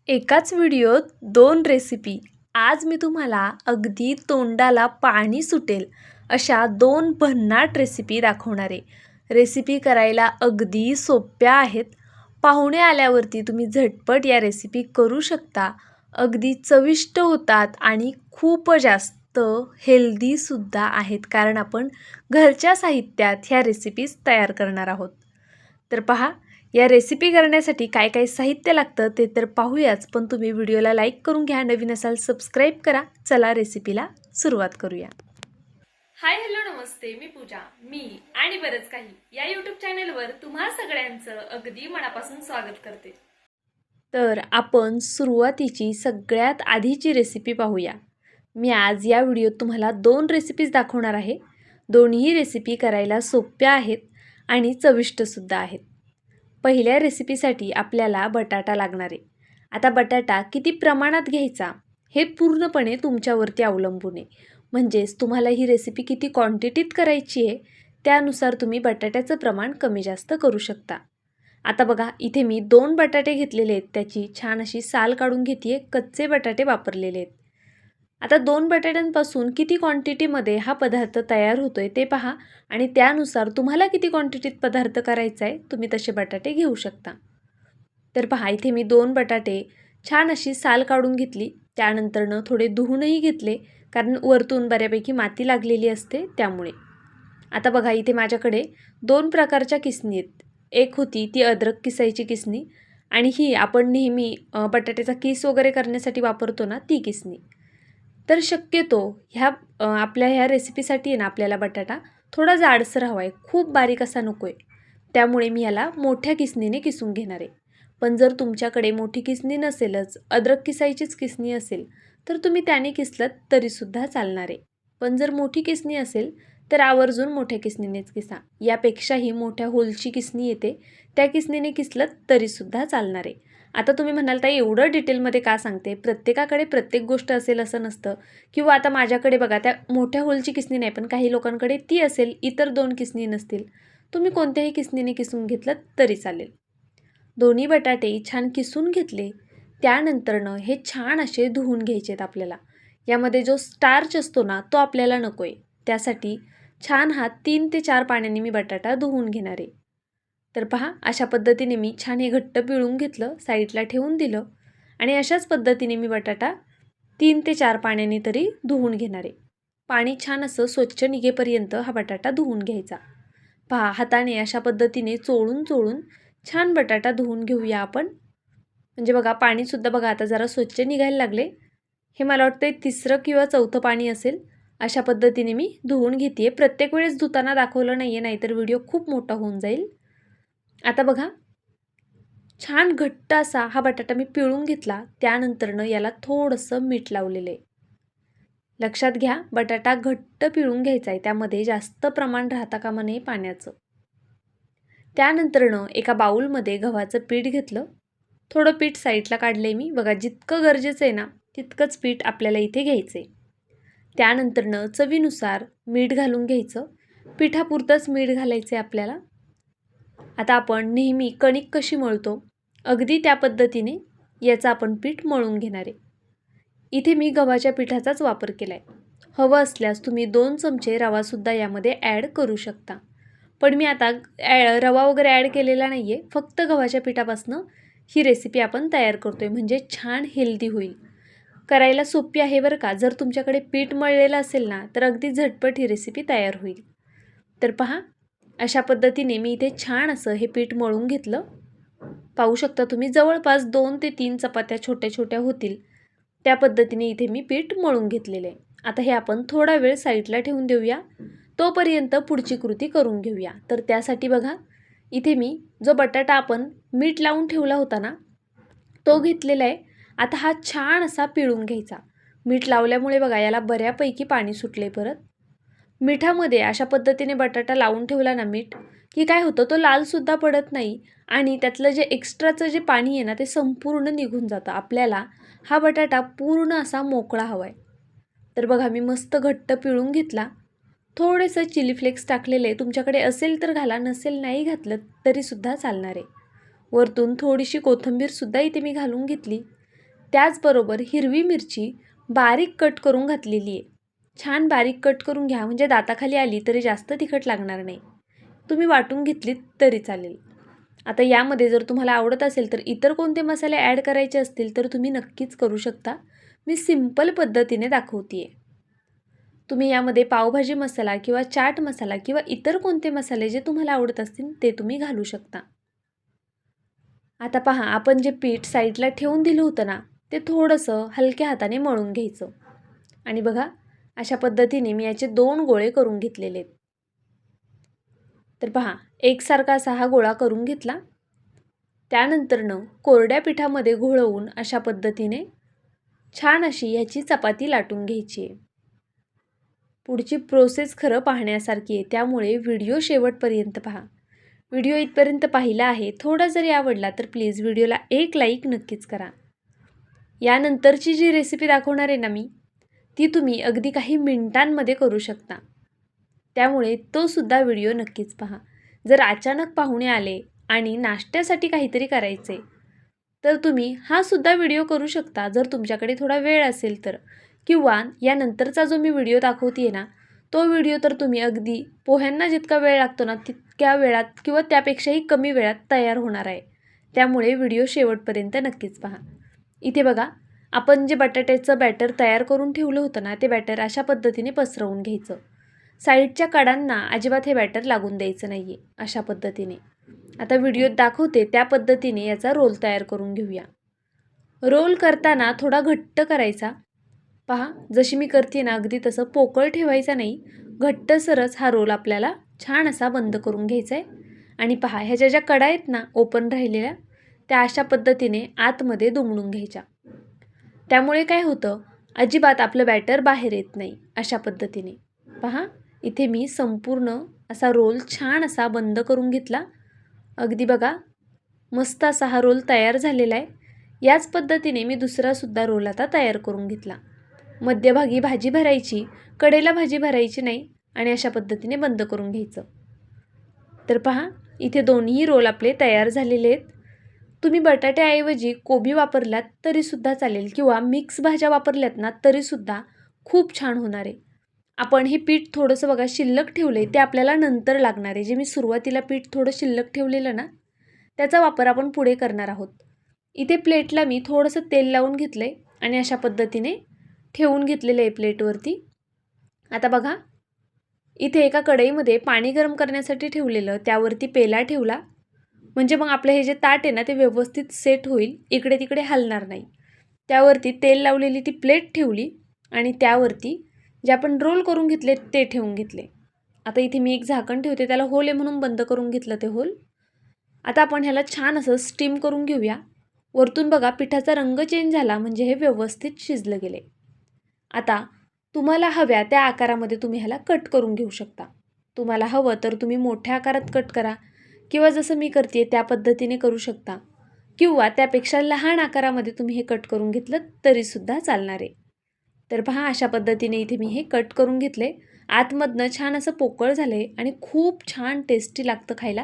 एकाच व्हिडिओत दोन रेसिपी. आज मी तुम्हाला अगदी तोंडाला पाणी सुटेल अशा दोन भन्नाट रेसिपी दाखवणार आहे. रेसिपी करायला अगदी सोप्या आहेत. पाहुणे आल्यावरती तुम्ही झटपट या रेसिपी करू शकता. अगदी चविष्ट होतात आणि खूप जास्त हेल्दीसुद्धा आहेत, कारण आपण घरच्या साहित्यात ह्या रेसिपीज तयार करणार आहोत. तर पहा, या रेसिपी करण्यासाठी काय काय साहित्य लागतं ते तर पाहूयाच, पण तुम्ही व्हिडिओला लाईक करून घ्या, नवीन असाल सबस्क्राईब करा. चला रेसिपीला सुरुवात करूया. हाय हॅलो नमस्ते, मी पूजा. मी आणि बरंच काही या यूट्यूब चॅनलवर तुम्हा सगळ्यांचं अगदी मनापासून स्वागत करते. तर आपण सुरुवातीची सगळ्यात आधीची रेसिपी पाहूया. मी आज या व्हिडिओत तुम्हाला दोन रेसिपीज दाखवणार आहे. दोन्ही रेसिपी करायला सोप्या आहेत आणि चविष्टसुद्धा आहेत. पहिल्या रेसिपीसाठी आपल्याला बटाटा लागणार आहे. आता बटाटा किती प्रमाणात घ्यायचा हे पूर्णपणे तुमच्यावरती अवलंबून आहे. म्हणजेच तुम्हाला ही रेसिपी किती क्वांटिटीत करायची आहे त्यानुसार तुम्ही बटाट्याचं प्रमाण कमी जास्त करू शकता. आता बघा, इथे मी 2 बटाटे घेतलेले आहेत. त्याची छान अशी साल काढून घेते आहे. कच्चे बटाटे वापरलेले आहेत. आता 2 बटाट्यांपासून किती क्वांटिटीमध्ये हा पदार्थ तयार होतो आहे ते पहा, आणि त्यानुसार तुम्हाला किती क्वांटिटीत पदार्थ करायचा आहे तुम्ही तसे बटाटे घेऊ शकता. तर पहा, इथे मी 2 बटाटे छान अशी साल काढून घेतली. त्यानंतरनं थोडे धुवूनही घेतले, कारण वरतून बऱ्यापैकी माती लागलेली असते त्यामुळे. आता बघा, इथे माझ्याकडे 2 प्रकारच्या किसणी आहेत. एक होती ती अद्रक किसायची किसणी, आणि ही आपण नेहमी बटाट्याचा किस वगैरे करण्यासाठी वापरतो ना, ती किसणी. तर शक्यतो आपल्या ह्या रेसिपीसाठी आहे ना, आपल्याला बटाटा थोडा जाडसर हवा आहे, खूप बारीक असा नको आहे. त्यामुळे मी याला मोठ्या किसणीने किसून घेणार आहे. पण जर तुमच्याकडे मोठी किसणी नसेलच, अद्रक किसायचीच किसणी असेल, तर तुम्ही त्याने किसलत तरीसुद्धा चालणार आहे. पण जर मोठी किसणी असेल तर आवर्जून मोठ्या किसणीनेच किसा. यापेक्षाही मोठ्या होलची किसणी येते, त्या किसणीने किसलत तरीसुद्धा चालणार आहे. आता तुम्ही म्हणाल, ताई एवढं डिटेलमध्ये का सांगते? प्रत्येकाकडे प्रत्येक गोष्ट असेल असं नसतं. किंवा आता माझ्याकडे बघा, त्या मोठ्या होलची किसणी नाही, पण काही लोकांकडे ती असेल, इतर 2 किसणी नसतील. तुम्ही कोणत्याही किसणीने किसून घेतलं तरी चालेल. दोन्ही बटाटे छान किसून घेतले. त्यानंतरनं हे छान असे धुवून घ्यायचे आहेत आपल्याला. यामध्ये जो स्टार्च असतो ना, तो आपल्याला नको आहे. त्यासाठी छान 3 ते 4 पाण्याने मी बटाटा धुवून घेणार आहे. तर पहा, अशा पद्धतीने मी छान हे घट्ट पिळून घेतलं, साईडला ठेवून दिलं, आणि अशाच पद्धतीने मी बटाटा 3 ते 4 पाण्याने तरी धुवून घेणार आहे. पाणी छान असं स्वच्छ निघेपर्यंत हा बटाटा धुवून घ्यायचा. पहा, हाताने अशा पद्धतीने चोळून चोळून छान बटाटा धुवून घेऊया आपण. म्हणजे बघा, पाणीसुद्धा बघा आता जरा स्वच्छ निघायला लागले. हे मला वाटतं 3रं किंवा 4थं पाणी असेल. अशा पद्धतीने मी धुवून घेते आहे. प्रत्येक वेळेस धुताना दाखवलं नाही आहे, नाहीतर व्हिडिओ खूप मोठा होऊन जाईल. आता बघा, छान घट्ट असा हा बटाटा मी पिळून घेतला. त्यानंतरनं याला थोडंसं मीठ लावलेलं आहे. लक्षात घ्या, बटाटा घट्ट पिळून घ्यायचा आहे, त्यामध्ये जास्त प्रमाण राहता कामा नये पाण्याचं. त्यानंतरनं एका बाऊलमध्ये गव्हाचं पीठ घेतलं. थोडं पीठ साईडला काढलं आहे मी. बघा, जितकं गरजेचं आहे ना तितकंच पीठ आपल्याला इथे घ्यायचं आहे. त्यानंतरनं चवीनुसार मीठ घालून घ्यायचं. पिठापुरतंच मीठ घालायचं आहे आपल्याला. आता आपण नेहमी कणिक कशी मळतो, अगदी त्या पद्धतीने याचं आपण पीठ मळून घेणार आहे. इथे मी गव्हाच्या पिठाचाच वापर केला आहे. हवं असल्यास तुम्ही 2 चमचे रवासुद्धा यामध्ये ॲड करू शकता. पण मी आता रवा वगैरे ॲड केलेला नाही आहे. फक्त गव्हाच्या पिठापासून ही रेसिपी आपण तयार करतो आहे, म्हणजे छान हेल्दी होईल. करायला सोपी आहे बरं का. जर तुमच्याकडे पीठ मळलेलं असेल ना, तर अगदी झटपट ही रेसिपी तयार होईल. तर पहा, अशा पद्धतीने मी इथे छान असं हे पीठ मळून घेतलं. पाहू शकता तुम्ही, जवळपास 2 ते 3 चपात्या छोट्या छोट्या होतील त्या पद्धतीने इथे मी पीठ मळून घेतलेलं आहे. आता हे आपण थोडा वेळ साईडला ठेवून देऊया, तोपर्यंत पुढची कृती करून घेऊया. तर त्यासाठी बघा, इथे मी जो बटाटा आपण मीठ लावून ठेवला होता ना, तो घेतलेला आहे. आता हा छान असा पिळून घ्यायचा. मीठ लावल्यामुळे बघा, याला बऱ्यापैकी पाणी सुटले. परत मिठामध्ये अशा पद्धतीने बटाटा लावून ठेवला ना मीठ, की काय होतं, तो लालसुद्धा पडत नाही, आणि त्यातलं जे एक्स्ट्राचं जे पाणी आहे ना, ते संपूर्ण निघून जातं. आपल्याला हा बटाटा पूर्ण असा मोकळा हवा आहे. तर बघा, मी मस्त घट्ट पिळून घेतला. थोडेसं चिली फ्लेक्स टाकलेले, तुमच्याकडे असेल तर घाला, नसेल नाही घातलं तरीसुद्धा चालणार आहे. वरतून थोडीशी कोथिंबीरसुद्धा इथे मी घालून घेतली. त्याचबरोबर हिरवी मिरची बारीक कट करून घातलेली आहे. छान बारीक कट करून घ्या, म्हणजे दाताखाली आली तरी जास्त तिखट लागणार नाही. तुम्ही वाटून घेतलीत तरी चालेल. आता यामध्ये जर तुम्हाला आवडत असेल तर इतर कोणते मसाले ॲड करायचे असतील तर तुम्ही नक्कीच करू शकता. मी सिंपल पद्धतीने दाखवते आहे. तुम्ही यामध्ये पावभाजी मसाला किंवा चाट मसाला किंवा इतर कोणते मसाले जे तुम्हाला आवडत असतील ते तुम्ही घालू शकता. आता पहा, आपण जे पीठ साईडला ठेवून दिलं होतं ना, ते थोडंसं हलक्या हाताने मळून घ्यायचं. आणि बघा, अशा पद्धतीने मी याचे 2 गोळे करून घेतलेले आहेत. तर पहा, एकसारखा असा हा गोळा करून घेतला. त्यानंतरनं कोरड्या पिठामध्ये घोळवून अशा पद्धतीने छान अशी ह्याची चपाती लाटून घ्यायची आहे. पुढची प्रोसेस खरं पाहण्यासारखी आहे, त्यामुळे व्हिडिओ शेवटपर्यंत पहा. व्हिडिओ इथपर्यंत पाहिला आहे, थोडा जरी आवडला तर प्लीज व्हिडिओला एक लाईक नक्कीच करा. यानंतरची जी रेसिपी दाखवणार आहे ना मी, ती तुम्ही अगदी काही मिनिटांमध्ये करू शकता. त्यामुळे तो सुद्धा व्हिडिओ नक्कीच पहा. जर अचानक पाहुणे आले आणि नाश्त्यासाठी काहीतरी करायचे तर तुम्ही हा सुद्धा व्हिडिओ करू शकता, जर तुमच्याकडे थोडा वेळ असेल तर. किंवा यानंतरचा जो मी व्हिडिओ दाखवते ना, तो व्हिडिओ तर तुम्ही अगदी पोह्यांना जितका वेळ लागतो ना तितक्या वेळात किंवा त्यापेक्षाही कमी वेळात तयार होणार आहे. त्यामुळे व्हिडिओ शेवटपर्यंत नक्कीच पहा. इथे बघा, आपण जे बटाट्याचं बॅटर तयार करून ठेवलं होतं ना, ते बॅटर अशा पद्धतीने पसरवून घ्यायचं. साईडच्या कडांना अजिबात हे बॅटर लागून द्यायचं नाही आहे, अशा पद्धतीने. आता व्हिडिओत दाखवते त्या पद्धतीने याचा रोल तयार करून घेऊया. रोल करताना थोडा घट्ट करायचा. पहा, जशी मी करते ना अगदी तसं पोकळ ठेवायचा नाही, घट्टसरच हा रोल आपल्याला छान असा बंद करून घ्यायचा आहे. आणि पहा, ह्याच्या ज्या कडा आहेत ना ओपन राहिलेल्या, त्या अशा पद्धतीने आतमध्ये दुमडून घ्यायच्या. त्यामुळे काय होतं, अजिबात आपलं बॅटर बाहेर येत नाही, अशा पद्धतीने. पहा, इथे मी संपूर्ण असा रोल छान असा बंद करून घेतला. अगदी बघा, मस्त असा हा रोल तयार झालेला आहे. याच पद्धतीने मी दुसरासुद्धा रोल आता तयार करून घेतला. मध्यभागी भाजी भरायची, कडेला भाजी भरायची नाही आणि अशा पद्धतीने बंद करून घ्यायचं. तर पहा, इथे दोन्ही रोल आपले तयार झालेले आहेत. तुम्ही बटाट्याऐवजी कोबी वापरलात तरीसुद्धा चालेल किंवा मिक्स भाज्या वापरल्यात ना तरीसुद्धा खूप छान होणार आहे. आपण हे पीठ थोडंसं बघा शिल्लक ठेवलं आहे, ते आपल्याला नंतर लागणार आहे. जे मी सुरुवातीला पीठ थोडं शिल्लक ठेवलेलं ना, त्याचा वापर आपण पुढे करणार आहोत. इथे प्लेटला मी थोडंसं तेल लावून घेतलं आहे आणि अशा पद्धतीने ठेवून घेतलेलं आहे प्लेटवरती. आता बघा, इथे एका कढईमध्ये पाणी गरम करण्यासाठी ठेवलेलं, त्यावरती पेला ठेवला. म्हणजे मग आपलं हे जे ताट आहे ना ते व्यवस्थित सेट होईल, इकडे तिकडे हलणार नाही. त्यावरती तेल लावलेली ती प्लेट ठेवली आणि त्यावरती जे आपण रोल करून घेतले ते ठेवून घेतले. आता इथे मी एक झाकण ठेवते, त्याला होल आहे म्हणून बंद करून घेतलं ते होल. आता आपण ह्याला छान असं स्टीम करून घेऊया. वरतून बघा पिठाचा रंग चेंज झाला, म्हणजे हे व्यवस्थित शिजलं गेले. आता तुम्हाला हव्या त्या आकारामध्ये तुम्ही ह्याला कट करून घेऊ शकता. तुम्हाला हवं तर तुम्ही मोठ्या आकारात कट करा किंवा जसं मी करते त्या पद्धतीने करू शकता, किंवा त्यापेक्षा लहान आकारामध्ये तुम्ही हे कट करून घेतलं तरीसुद्धा चालणार आहे. तर पहा, अशा पद्धतीने इथे मी हे कट करून घेतले. आतमधनं छान असं पोकळ झालं आहे आणि खूप छान टेस्टी लागतं खायला.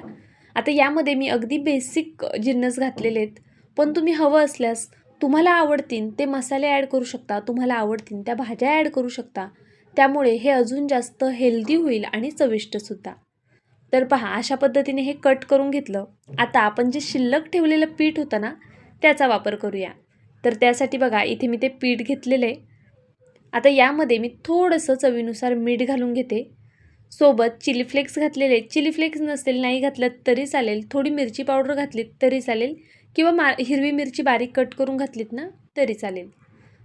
आता यामध्ये मी अगदी बेसिक जिन्नस घातलेले आहेत, पण तुम्ही हवं असल्यास तुम्हाला आवडतील ते मसाले ॲड करू शकता, तुम्हाला आवडतील त्या भाज्या ॲड करू शकता. त्यामुळे हे अजून जास्त हेल्दी होईल आणि चविष्टसुद्धा. तर पहा, अशा पद्धतीने हे कट करून घेतलं. आता आपण जे शिल्लक ठेवलेलं पीठ होतं ना, त्याचा वापर करूया. तर त्यासाठी बघा, इथे मी ते पीठ घेतलेलं आहे. आता यामध्ये मी थोडंसं चवीनुसार मीठ घालून घेते. सोबत चिली फ्लेक्स घातलेले. चिली फ्लेक्स नसेल, नाही घातलं तरी चालेल. थोडी मिरची पावडर घातलीत तरी चालेल किंवा हिरवी मिरची बारीक कट करून घातलीत ना तरी चालेल.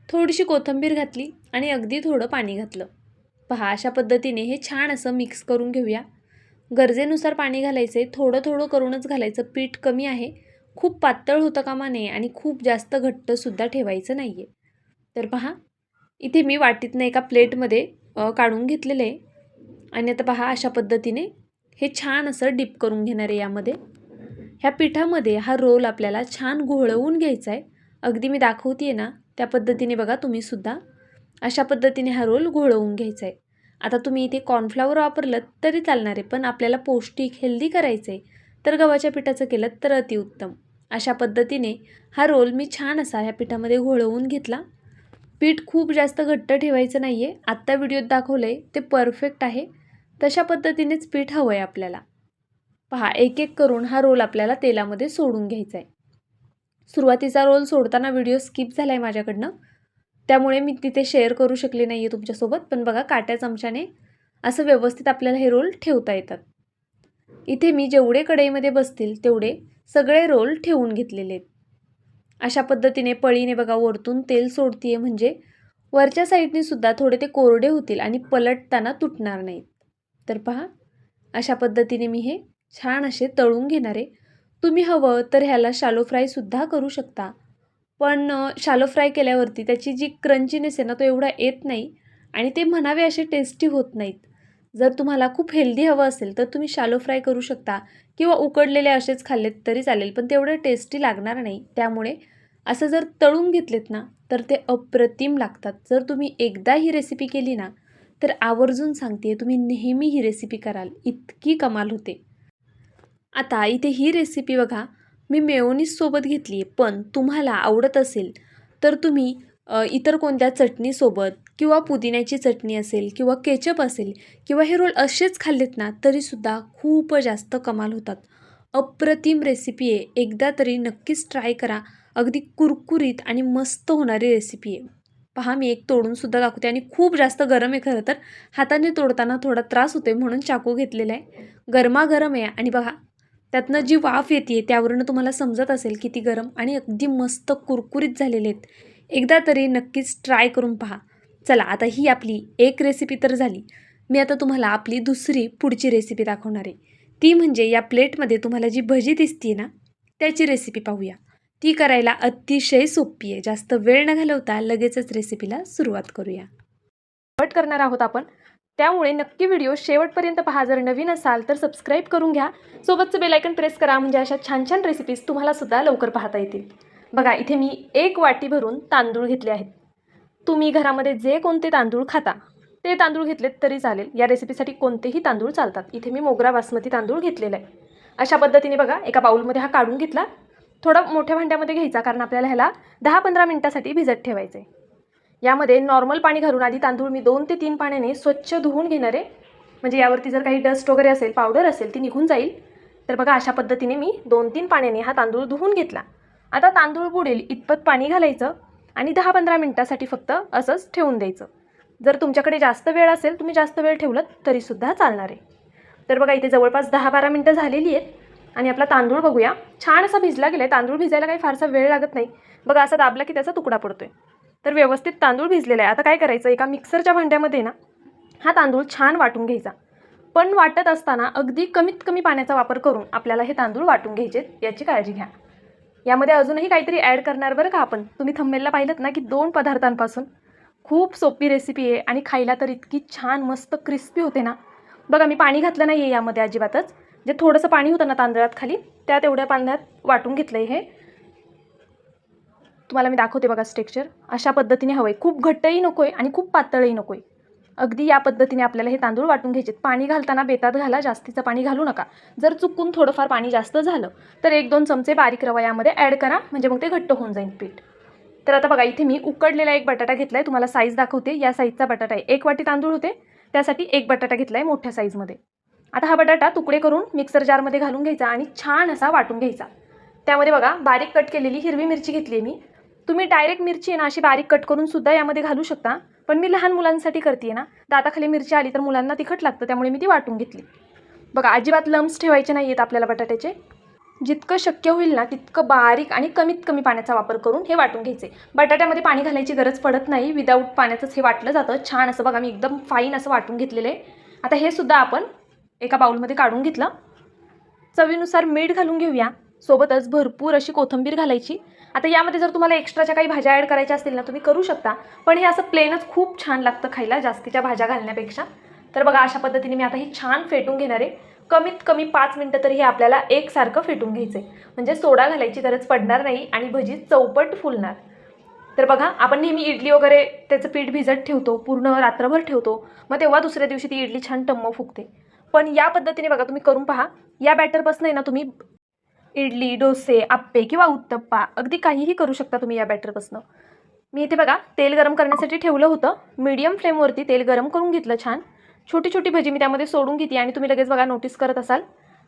थोडीशी कोथिंबीर घातली आणि अगदी थोडं पाणी घातलं. पहा, अशा पद्धतीने हे छान असं मिक्स करून घेऊया. गरजेनुसार पाणी घालायचं आहे, थोडं थोडं करूनच घालायचं. पीठ कमी आहे, खूप पातळ होतं कामा नये आणि खूप जास्त घट्टसुद्धा ठेवायचं नाही आहे. तर पहा, इथे मी वाटीतनं एका प्लेटमध्ये काढून घेतलेलं आहे आणि आता पहा, अशा पद्धतीने हे छान असं डिप करून घेणार आहे यामध्ये. ह्या पिठामध्ये हा रोल आपल्याला छान घोळवून घ्यायचा आहे. अगदी मी दाखवते आहे ना त्या पद्धतीने बघा तुम्हीसुद्धा अशा पद्धतीने हा रोल घोळवून घ्यायचा आहे. आता तुम्ही इथे कॉर्नफ्लॉवर वापरलं तरी चालणार आहे, पण आपल्याला पौष्टिक हेल्दी करायचं आहे तर गव्हाच्या पिठाचं केलं तर अतिउत्तम. अशा पद्धतीने हा रोल मी छान असा ह्या पिठामध्ये घोळवून घेतला. पीठ खूप जास्त घट्ट ठेवायचं नाही आहे. आत्ता व्हिडिओत दाखवलं आहे ते परफेक्ट आहे. तशा पद्धतीनेच पीठ हवं आहे आपल्याला. पहा, एक एक करून हा रोल आपल्याला तेलामध्ये सोडून घ्यायचा आहे. सुरुवातीचा रोल सोडताना व्हिडिओ स्किप झाला आहे माझ्याकडनं, त्यामुळे मी तिथे शेअर करू शकले नाही आहे तुमच्यासोबत. पण बघा, काट्या चमच्याने असं व्यवस्थित आपल्याला हे रोल ठेवता येतात. इथे मी जेवढे कढईमध्ये बसतील तेवढे सगळे रोल ठेवून घेतलेले आहेत. अशा पद्धतीने पळीने बघा वरतून तेल सोडतीये, म्हणजे वरच्या साईडने सुद्धा थोडे ते कोरडे होतील आणि पलटताना तुटणार नाहीत. तर पहा, अशा पद्धतीने मी हे छान असे तळून घेणार आहे. तुम्ही हवं तर ह्याला शॅलो फ्रायसुद्धा करू शकता, पण शॅलो फ्राय केल्यावरती त्याची जी क्रंचीनेस आहे ना, तो एवढा येत नाही आणि ते म्हणावे असे टेस्टी होत नाहीत. जर तुम्हाला खूप हेल्दी हवं असेल तर तुम्ही शॅलो फ्राय करू शकता किंवा उकडलेले असेच खाल्लेत तरी चालेल, पण तेवढं टेस्टी लागणार नाही. त्यामुळे असं जर तळून घेतलेत ना तर ते अप्रतिम लागतात. जर तुम्ही एकदा ही रेसिपी केली ना तर आवर्जून सांगते तुम्ही नेहमी ही रेसिपी कराल, इतकी कमाल होते. आता इथे ही रेसिपी बघा मी मेयोनीजसोबत घेतली आहे, पण तुम्हाला आवडत असेल तर तुम्ही इतर कोणत्या चटणीसोबत किंवा पुदिन्याची चटणी असेल किंवा केचप असेल किंवा हे रोल असेच खाल्लेत ना तरीसुद्धा खूप जास्त कमाल होतात. अप्रतिम रेसिपी आहे. एकदा तरी नक्कीच ट्राय करा. अगदी कुरकुरीत आणि मस्त होणारी रेसिपी आहे. पहा, मी एक तोडूनसुद्धा दाखवते आणि खूप जास्त गरम आहे. खरं तर हाताने तोडताना थोडा त्रास होतो म्हणून चाकू घेतलेला आहे. गरमागरम आहे आणि बघा त्यातनं जी वाफ येते त्यावरून तुम्हाला समजत असेल किती गरम आणि अगदी मस्त कुरकुरीत झालेले आहेत. एकदा तरी नक्कीच ट्राय करून पहा. चला, आता ही आपली एक रेसिपी तर झाली. मी आता तुम्हाला आपली दुसरी पुढची रेसिपी दाखवणार आहे. ती म्हणजे या प्लेटमध्ये तुम्हाला जी भजी दिसते ना त्याची रेसिपी पाहूया. ती करायला अतिशय सोपी आहे. जास्त वेळ न घालवता लगेचच रेसिपीला सुरुवात करूया. कट करणार आहोत आपण, त्यामुळे नक्की व्हिडिओ शेवटपर्यंत पहा. जर नवीन असाल तर सबस्क्राईब करून घ्या, सोबतचं बेल आयकन प्रेस करा, म्हणजे अशा छान छान रेसिपीज तुम्हाला सुद्धा लवकर पाहता येतील. बघा, इथे मी 1 वाटी भरून तांदूळ घेतले आहेत. तुम्ही घरामध्ये जे कोणते तांदूळ खाता ते तांदूळ घेतलेत तरी चालेल. या रेसिपीसाठी कोणतेही तांदूळ चालतात. इथे मी मोगरा बासमती तांदूळ घेतलेला आहे. अशा पद्धतीने बघा एका बाउलमध्ये हा काढून घेतला. थोडा मोठ्या भांड्यामध्ये घ्यायचा, कारण आपल्याला ह्याला 10-15 मिनिटासाठी भिजत ठेवायचं आहे. यामध्ये नॉर्मल पाणी घालून आधी तांदूळ मी 2 ते 3 पाण्याने स्वच्छ धुवून घेणार आहे, म्हणजे यावरती जर काही डस्ट वगैरे असेल, पावडर असेल, ती निघून जाईल. तर बघा, अशा पद्धतीने मी 2-3 पाण्याने हा तांदूळ धुवून घेतला. आता तांदूळ बुडेल इतपत पाणी घालायचं आणि 10-15 मिनिटासाठी फक्त असंच ठेवून द्यायचं. जर तुमच्याकडे जास्त वेळ असेल, तुम्ही जास्त वेळ ठेवलं तरीसुद्धा चालणार आहे. तर बघा, इथे जवळपास 10-12 मिनिटं झालेली आहेत आणि आपला तांदूळ बघूया छान असा भिजला गेला आहे. तांदूळ भिजायला काही फारसा वेळ लागत नाही. बघा, असा दाबला की त्याचा तुकडा पडतोय. तर व्यवस्थित तांदूळ भिजलेला आहे. आता काय करायचं, एका मिक्सरच्या भांड्यामध्ये ना हा तांदूळ छान वाटून घ्यायचा. पण वाटत असताना अगदी कमीत कमी पाण्याचा वापर करून आपल्याला हे तांदूळ वाटून घ्यायचे, याची काळजी घ्या. यामध्ये अजूनही काहीतरी ॲड करणार बरं का आपण. तुम्ही थंबनेलला पाहिलं ना की 2 पदार्थांपासून खूप सोपी रेसिपी आहे आणि खायला तर इतकी छान मस्त क्रिस्पी होते ना. बघा, मी पाणी घातलं नाही आहे यामध्ये अजिबातच. जे थोडंसं पाणी होतं ना तांदळात खाली, त्या तेवढ्या पाण्यात वाटून घेतलं आहे. हे तुम्हाला मी दाखवते बघा टेक्स्चर. अशा पद्धतीने हवं आहे. खूप घट्टही नको आहे आणि खूप पातळही नको आहे. अगदी या पद्धतीने आपल्याला हे तांदूळ वाटून घ्यायचे. पाणी घालताना बेतात घाला, जास्तीचं पाणी घालू नका. जर चुकून थोडंफार पाणी जास्त झालं तर 1-2 चमचे बारीक रवा यामध्ये ॲड करा, म्हणजे मग ते घट्ट होऊन जाईल पीठ. तर आता बघा, इथे मी उकडलेला एक बटाटा घेतला आहे. तुम्हाला साईज दाखवते. या साईजचा बटाटा आहे. 1 वाटी तांदूळ होते, त्यासाठी 1 बटाटा घेतला आहे मोठ्या साईजमध्ये. आता हा बटाटा तुकडे करून मिक्सर जारमध्ये घालून घ्यायचा आणि छान असा वाटून घ्यायचा. त्यामध्ये बघा बारीक कट केलेली हिरवी मिरची घेतली आहे मी. तुम्ही डायरेक्ट मिरची आहे ना अशी बारीक कट करून सुद्धा यामध्ये घालू शकता, पण मी लहान मुलांसाठी करते ना, दाताखाली मिरची आली तर मुलांना तिखट लागतं, त्यामुळे मी ती वाटून घेतली. बघा, अजिबात लम्स ठेवायचे नाही आहेत आपल्याला बटाट्याचे. जितकं शक्य होईल ना तितकं बारीक आणि कमीत कमी पाण्याचा वापर करून हे वाटून घ्यायचे. बटाट्यामध्ये पाणी घालायची गरज पडत नाही, विदाऊट पाण्याचंच हे वाटलं जातं. छान असं बघा, मी एकदम फाईन असं वाटून घेतलेलं आहे. आता हे सुद्धा आपण एका बाउलमध्ये काढून घेतलं. चवीनुसार मीठ घालून घेऊया, सोबतच भरपूर अशी कोथिंबीर घालायची. आता यामध्ये जर तुम्हाला एक्स्ट्राच्या काही भाज्या ॲड करायच्या असतील ना तुम्ही करू शकता, पण हे असं प्लेनच खूप छान लागतं खायला जास्तीच्या भाज्या घालण्यापेक्षा. तर बघा, अशा पद्धतीने मी आता ही छान फेटून घेणार आहे. कमीत कमी 5 मिनिटं तरी हे आपल्याला एकसारखं फेटून घ्यायचं आहे, म्हणजे सोडा घालायची गरज पडणार नाही आणि भजी चौपट फुलणार. तर बघा, आपण नेहमी इडली वगैरे त्याचं पीठ भिजत ठेवतो, पूर्ण रात्रभर ठेवतो, मग तेव्हा दुसऱ्या दिवशी ती इडली छान टम्म फुगते. पण या पद्धतीने बघा तुम्ही करून पहा. या बॅटरपासून आहे ना तुम्ही इडली, डोसे, आप्पे किंवा उत्तप्पा अगदी काहीही करू शकता तुम्ही या बॅटरपासून. मी इथे बघा तेल गरम करण्यासाठी ठेवलं होतं. मीडियम फ्लेमवरती तेल गरम करून घेतलं छान. छोटी छोटी भजी मी त्यामध्ये सोडून घेते आणि तुम्ही लगेच बघा नोटीस करत असाल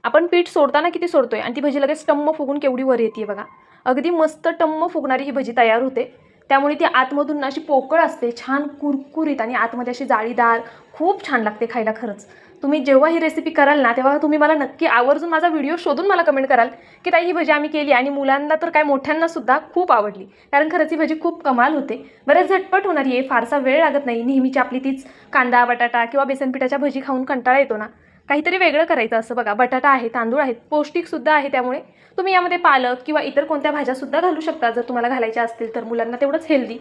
आपण पीठ सोडताना किती सोडतोय आणि ती भजी लगेच टम्म फुगून केवढी वर येते बघा. अगदी मस्त टम्म फुगणारी ही भजी तयार होते. त्यामुळे ती आतमधून अशी पोकळ असते, छान कुरकुरीत आणि आतमध्ये अशी जाळीदार, खूप छान लागते खायला खरंच. तुम्ही जेव्हा ही रेसिपी कराल ना तेव्हा तुम्ही मला नक्की आवर्जून माझा व्हिडिओ शोधून मला कमेंट कराल की ताई ही भजी आम्ही केली आणि मुलांना तर काय मोठ्यांना सुद्धा खूप आवडली. कारण खरंच ही भजी खूप कमाल होते. बरेच झटपट होणारी आहे, फारसा वेळ लागत नाही. नेहमीची आपली तीच कांदा बटाटा किंवा बेसन पिठाच्या भजी खाऊन कंटाळा येतो ना, काहीतरी वेगळं करायचं असं बघा. बटाटा आहे, तांदूळ आहेत, पौष्टिकसुद्धा आहे. त्यामुळे तुम्ही यामध्ये पालक किंवा इतर कोणत्या भाज्यासुद्धा घालू शकता जर तुम्हाला घालायच्या असतील तर. मुलांना तेवढंच हेल्दी.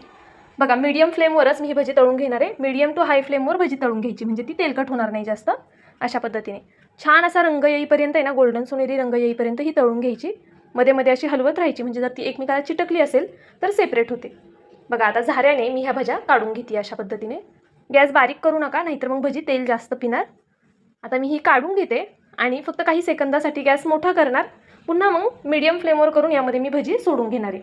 बघा मीडियम फ्लेमवरच मी ही भजी तळून घेणार आहे. मीडियम टू हाय फ्लेमवर भजी तळून घ्यायची म्हणजे ती तेलकट होणार नाही जास्त. अशा पद्धतीने छान असा रंग येईपर्यंत आहे ना, गोल्डन सोनेरी रंग येईपर्यंत ही तळून घ्यायची. मध्ये मध्ये अशी हलवत राहायची म्हणजे जर ती एकमेकाला चिटकली असेल तर सेपरेट होते. बघा आता झाऱ्याने मी ह्या भज्या काढून घेते अशा पद्धतीने. गॅस बारीक करू नका नाहीतर मग भजी तेल जास्त पिणार. आता मी ही काढून घेते आणि फक्त काही सेकंदासाठी गॅस मोठा करणार. पुन्हा मग मीडियम फ्लेमवर करून यामध्ये मी भजी सोडून घेणार आहे.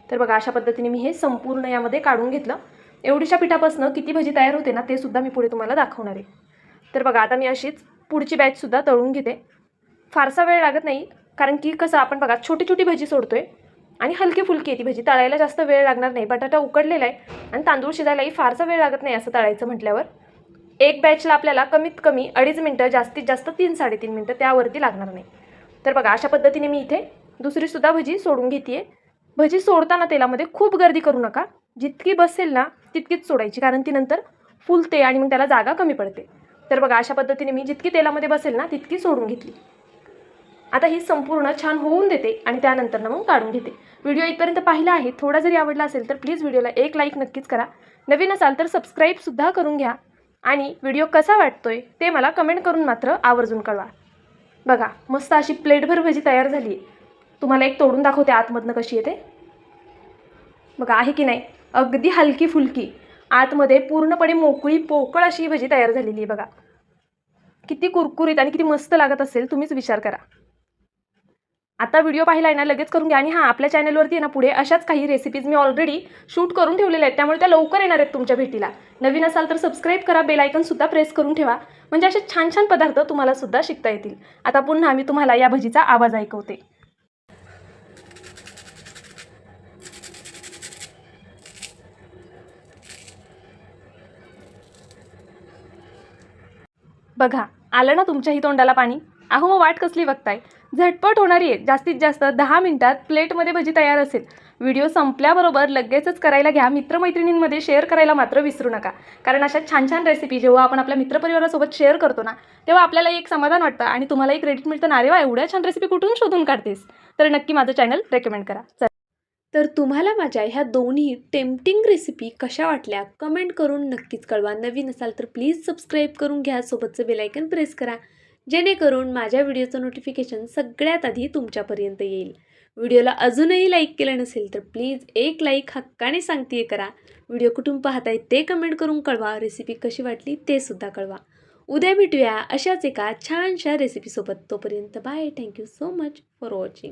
तर बघा अशा पद्धतीने मी हे संपूर्ण यामध्ये काढून घेतलं. एवढीशा पिठापासून किती भजी तयार होते ना ते सुद्धा मी पुढे तुम्हाला दाखवणार आहे. तर बघा आता मी अशीच पुढची बॅचसुद्धा तळून घेते. फारसा वेळ लागत नाही कारण की कसं आपण बघा छोटी छोटी भजी सोडतोय आणि हलकी फुलकी ती भजी. तळायला जास्त वेळ लागणार नाही. बटाटा उकडलेला आहे आणि तांदूळ शिजायलाही फारसा वेळ लागत नाही असं तळायचं म्हटल्यावर. एक बॅचला आपल्याला कमीत कमी 2.5 मिनटं, जास्तीत जास्त 3-3.5 मिनटं त्यावरती लागणार नाही. तर बघा अशा पद्धतीने मी इथे दुसरीसुद्धा भजी सोडून घेते आहे. भजी सोडताना तेलामध्ये खूप गर्दी करू नका. जितकी बसेल ना तितकीच सोडायची कारण ती नंतर फुलते आणि मग त्याला जागा कमी पडते. तर बघा अशा पद्धतीने मी जितकी तेलामध्ये बसेल ना तितकी सोडून घेतली. आता ही संपूर्ण छान होऊन देते आणि त्यानंतर मग काढून घेते. व्हिडिओ इथपर्यंत पाहिला आहे. थोडा जरी आवडला असेल तर प्लीज व्हिडिओला एक लाईक नक्कीच करा. नवीन असाल तर सबस्क्राईबसुद्धा करून घ्या आणि व्हिडिओ कसा वाटतोय ते मला कमेंट करून मात्र आवर्जून कळवा. बघा मस्त अशी प्लेटभर भजी तयार झाली आहे. तुम्हाला एक तोडून दाखवते आतमधनं कशी येते. बघा आहे की नाही, अगदी हलकी फुलकी आतमध्ये पूर्णपणे मोकळी पोकळ अशी भजी तयार झालेली आहे. बघा किती कुरकुरीत आणि किती मस्त लागत असेल तुम्हीच विचार करा. आता व्हिडिओ पाहिला आहे ना लगेच करून घ्या. आणि हां, आपल्या चॅनलवरती आहे ना पुढे अशाच काही रेसिपीज मी ऑलरेडी शूट करून ठेवलेल्या आहेत त्यामुळे त्या लवकर येणार आहेत तुमच्या भेटीला. नवीन असाल तर सबस्क्राईब करा, बेल आयकॉनसुद्धा प्रेस करून ठेवा म्हणजे असे छान छान पदार्थ तुम्हाला सुद्धा शिकता येतील. आता पुन्हा मी तुम्हाला या भजीचा आवाज ऐकवते. बघा आलं ना तुमच्याही तोंडाला पाणी. अहो मग वाट कसली बघताय. झटपट होणारी आहे. जास्तीत जास्त 10 मिनिटात प्लेटमध्ये भजी तयार असेल. व्हिडिओ संपल्याबरोबर लगेचच करायला घ्या. मित्रमैत्रिणींमध्ये शेअर करायला मात्र विसरू नका. कारण अशा छान छान रेसिपी जेव्हा आपण आपल्या मित्रपरिवारासोबत शेअर करतो ना तेव्हा आपल्याला एक समाधान वाटतं आणि तुम्हालाही क्रेडिट मिळतं ना, अरे वा एवढ्या छान रेसिपी कुठून शोधून काढतेस. तर नक्की माझं चॅनल रेकमेंड करा. तर तुम्हाला माझ्या ह्या दोन्ही टेम्पटिंग रेसिपी कशा वाटल्या कमेंट करून नक्कीच कळवा. नवीन असाल तर प्लीज सबस्क्राईब करून घ्या, सोबतचं बेल आयकन प्रेस करा जेणेकरून माझ्या व्हिडिओचं नोटिफिकेशन सगळ्यात आधी तुमच्यापर्यंत येईल. व्हिडिओला अजूनही लाईक केलं नसेल तर प्लीज एक लाईक हक्काने सांगते करा. व्हिडिओ कुठून पाहताय ते कमेंट करून कळवा. रेसिपी कशी वाटली ते सुद्धा कळवा. उद्या भेटूया अशाच एका छानशा रेसिपीसोबत. तोपर्यंत bye. Thank you so much for watching.